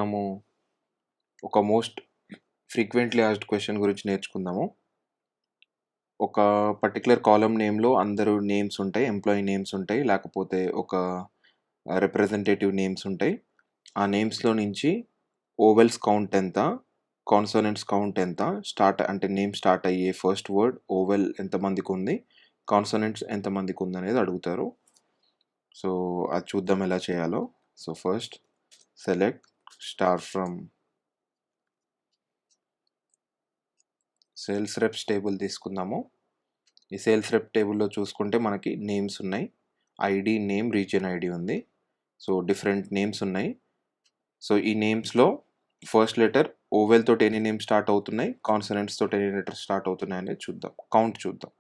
మనము ఒక most frequently asked question గురించి నేర్చుకుందాము. ఒక పర్టిక్యులర్ కాలమ్ నేమ్‌లో అందరూ నేమ్స్ ఉంటాయి. ఎంప్లాయీ నేమ్స్ ఉంటాయి. లేకపోతే ఒక రిప్రజెంటేటివ్ నేమ్స్ ఉంటాయి. ఆ నేమ్స్‌లో నుంచి ఓవెల్స్ కౌంట్ ఎంత? కాన్సోనెంట్స్ కౌంట్ ఎంత? నేమ్ స్టార్ట్ అయ్యే ఫస్ట్ వర్డ్ ఓవెల్ ఎంతమందికుంది? కాన్సోనెంట్స్ ఎంతమందికుందనేది అడుగుతారు. సో, అది చూద్దాం ఎలా చేయాలో. So, first select star from sales reps table తీసుకుందాము. ఈ సేల్స్ రెప్ టేబుల్లో చూసుకుంటే మనకి నేమ్స్ ఉన్నాయి. ఐడి, నేమ్, రీజియన్ ఐడి ఉంది. సో డిఫరెంట్ నేమ్స్ ఉన్నాయి. సో ఈ నేమ్స్లో ఫస్ట్ లెటర్ ఓవెల్ తోటి ఎన్ని నేమ్స్ స్టార్ట్ అవుతున్నాయి, కాన్సనెంట్స్ తోటి ఎన్ని లెటర్స్ స్టార్ట్ అవుతున్నాయి అనేది చూద్దాం, కౌంట్ చూద్దాం.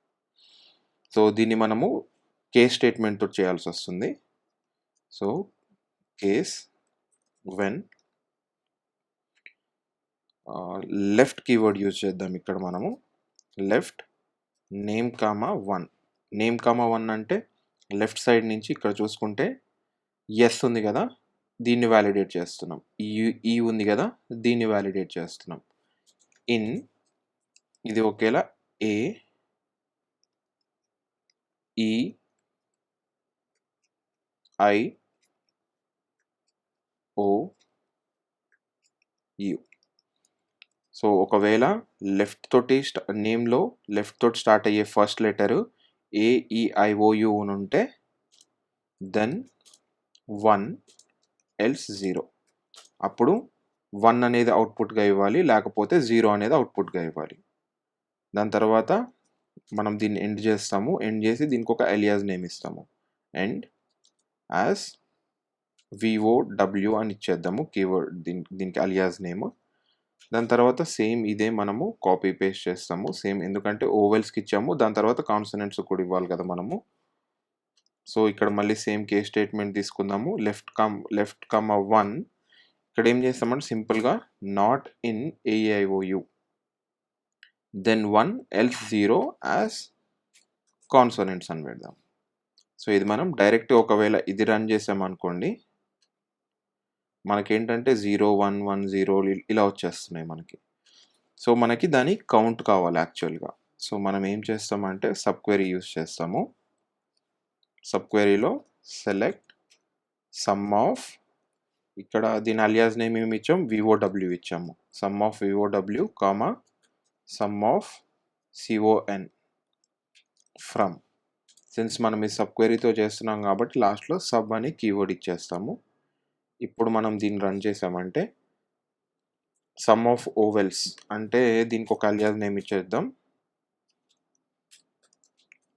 సో దీన్ని మనము కేస్ స్టేట్మెంట్ తోటి చేయాల్సి వస్తుంది. So case when left keyword use చేద్దాం. ఇక్కడ మనము left name comma 1. Name comma 1 అంటే లెఫ్ట్ సైడ్ నుంచి ఇక్కడ చూసుకుంటే ఎస్ ఉంది కదా, దీన్ని వ్యాలిడేట్ చేస్తున్నాం. ఈ ఉంది కదా, దీన్ని వ్యాలిడేట్ చేస్తున్నాం. ఇన్ ఇది ఒకేలా ఏ ఈ ఐ ఓ యు. సో ఒకవేళ లెఫ్ట్ తోటి నేమ్లో లెఫ్ట్ తోటి స్టార్ట్ అయ్యే ఫస్ట్ లెటరు AEIOU అని ఉంటే దెన్ 1 ఎల్స్ 0. అప్పుడు 1 అనేది అవుట్పుట్గా ఇవ్వాలి, లేకపోతే 0 అనేది అవుట్పుట్గా ఇవ్వాలి. దాని తర్వాత మనం దీన్ని ఎండ్ చేస్తాము. ఎండ్ చేసి దీనికి ఒక ఎలియాస్ నేమ్ ఇస్తాము. ఎండ్ యాజ్ VOW అని ఇచ్చేద్దాము కీవర్డ్, దీనికి అలియాస్ నేమ్. దాని తర్వాత సేమ్ ఇదే మనము కాపీ పేస్ట్ చేస్తాము. సేమ్ ఎందుకంటే ఓవెల్స్కి ఇచ్చాము, దాని తర్వాత కాన్సనెంట్స్ కూడా ఇవ్వాలి కదా మనము. సో ఇక్కడ మళ్ళీ సేమ్ కేస్ స్టేట్మెంట్ తీసుకుందాము. Left come 1. ఇక్కడ ఏం చేస్తామంటే సింపుల్గా not in AEIOU, then 1 else 0 as consonants అని పెడదాం. సో ఇది మనం డైరెక్ట్ ఒకవేళ ఇది రన్ చేసామనుకోండి, మనకేంటంటే 0 1 1 0 ఇలా వచ్చేస్తున్నాయి మనకి. సో మనకి దాని కౌంట్ కావాలి యాక్చువల్గా. సో మనం ఏం చేస్తామంటే సబ్ క్వెరీ యూస్ చేస్తాము. సబ్ క్వెరీలో సెలెక్ట్ సమ్ ఆఫ్, ఇక్కడ దీని అలియాస్ నేమ్ ఏమి ఇచ్చాము, VOW ఇచ్చాము. Some of VOW comma some of CON from. Since మనం ఈ సబ్ క్వెరీతో చేస్తున్నాం కాబట్టి లాస్ట్లో సబ్ అని కీవర్డ్ ఇచ్చేస్తాము. ఇప్పుడు మనం దీన్ని రన్ చేసామంటే సమ్ ఆఫ్ ఓవెల్స్ అంటే దీనికి ఒక అలియాస్ నేమ్ ఇచ్చేద్దాం.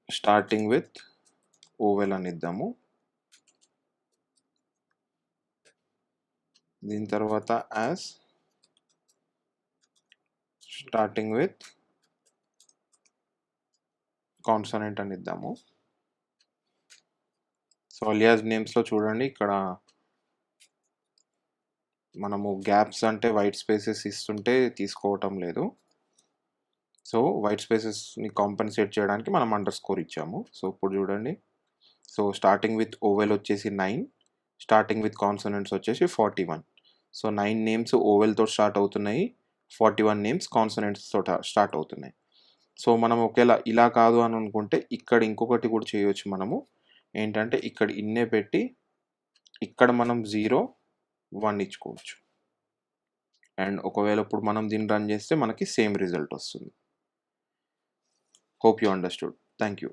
స్టార్టింగ్ విత్ ఓవెల్ అని ఇద్దాము. దీని తర్వాత యాజ్ స్టార్టింగ్ విత్ కాన్సనెంట్ అని ఇద్దాము. సో అలియాస్ నేమ్స్లో చూడండి, ఇక్కడ మనము గ్యాప్స్ అంటే వైట్ స్పేసెస్ ఇస్తుంటే తీసుకోవటం లేదు. సో వైట్ స్పేసెస్ని కాంపెన్సేట్ చేయడానికి మనం అండర్ స్కోర్ ఇచ్చాము. సో ఇప్పుడు చూడండి, సో స్టార్టింగ్ విత్ ఓవెల్ వచ్చేసి 9, స్టార్టింగ్ విత్ కాన్సనెంట్స్ వచ్చేసి 41. సో 9 నేమ్స్ ఓవెల్తో స్టార్ట్ అవుతున్నాయి, 41 నేమ్స్ కాన్సనెంట్స్ తోట స్టార్ట్ అవుతున్నాయి. సో మనం ఒకేలా ఇలా కాదు అని అనుకుంటే ఇక్కడ ఇంకొకటి కూడా చేయవచ్చు. మనము ఏంటంటే ఇక్కడ ఇన్నే పెట్టి ఇక్కడ మనం 0 1 ఇచ్చుకోవచ్చు. అండ్ ఒకవేళ ఇప్పుడు మనం దీన్ని రన్ చేస్తే మనకి సేమ్ రిజల్ట్ వస్తుంది. Hope you understood. Thank you.